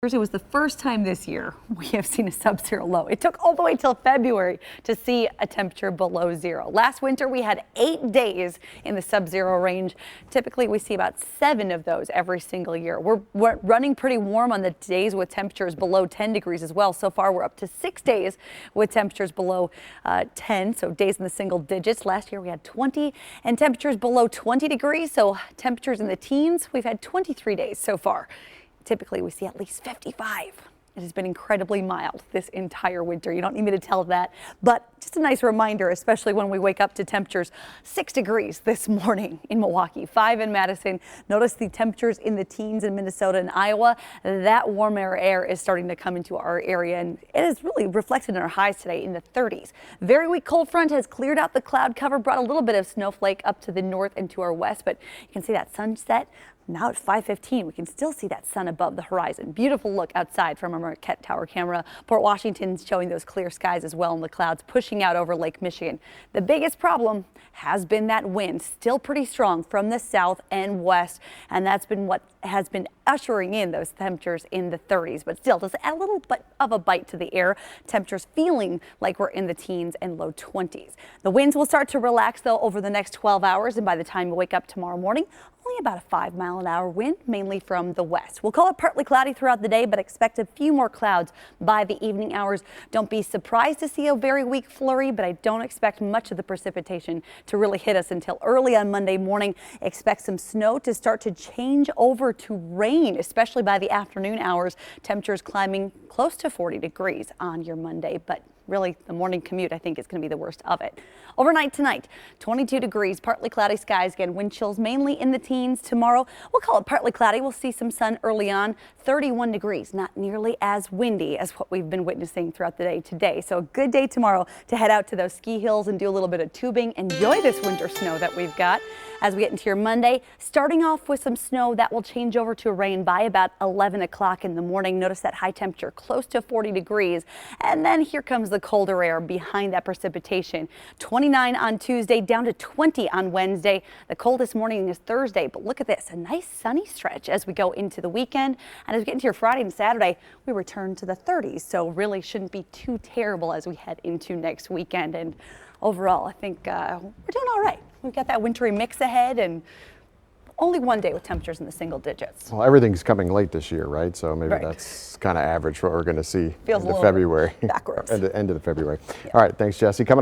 It was the first time this year we have seen a sub-zero low. It took all the way till February to see a temperature below zero. Last winter we had 8 days in the sub-zero range. Typically we see about 7 of those every single year. We're running pretty warm on the days with temperatures below 10 degrees as well. So far we're up to 6 days with temperatures below 10, so days in the single digits. Last year we had 20 and temperatures below 20 degrees, so temperatures in the teens. We've had 23 days so far. Typically we see at least 55. It has been incredibly mild this entire winter. You don't need me to tell that, but just a nice reminder, especially when we wake up to temperatures 6 degrees this morning in Milwaukee, 5 in Madison. Notice the temperatures in the teens in Minnesota and Iowa. That warmer air is starting to come into our area, and it is really reflected in our highs today in the 30s. Very weak cold front has cleared out the cloud cover, brought a little bit of snowflake up to the north and to our west, but you can see that sunset. Now at 5:15, we can still see that sun above the horizon. Beautiful look outside from our Marquette Tower camera. Port Washington's showing those clear skies as well, and the clouds pushing out over Lake Michigan. The biggest problem has been that wind, still pretty strong from the south and west, and that's been what has been ushering in those temperatures in the 30s, but still does add a little bit of a bite to the air. Temperatures feeling like we're in the teens and low 20s. The winds will start to relax though over the next 12 hours, and by the time you wake up tomorrow morning, only about a 5-mile-an-hour wind, mainly from the west. We'll call it partly cloudy throughout the day, but expect a few more clouds by the evening hours. Don't be surprised to see a very weak flurry, but I don't expect much of the precipitation to really hit us until early on Monday morning. Expect some snow to start to change over to rain, especially by the afternoon hours. Temperatures climbing close to 40 degrees on your Monday, but really the morning commute I think is going to be the worst of it. Overnight tonight, 22 degrees, partly cloudy skies. Again, wind chills mainly in the teens. Tomorrow we'll call it partly cloudy. We'll see some sun early on. 31 degrees, not nearly as windy as what we've been witnessing throughout the day today. So a good day tomorrow to head out to those ski hills and do a little bit of tubing. Enjoy this winter snow that we've got. As we get into your Monday, starting off with some snow that will change over to rain by about 11 o'clock in the morning. Notice that high temperature close to 40 degrees. And then here comes the colder air behind that precipitation. 29 on Tuesday, down to 20 on Wednesday. The coldest morning is Thursday, but look at this, a nice sunny stretch as we go into the weekend. And as we get into your Friday and Saturday, we return to the 30s. So really shouldn't be too terrible as we head into next weekend. And overall, I think we're doing all right. We've got that wintry mix ahead and only one day with temperatures in the single digits. Well, everything's coming late this year, right? So maybe Right. That's kind of average what we're going to see Feels into a little February. backwards. End of February. Yeah. All right, thanks, Jesse. Coming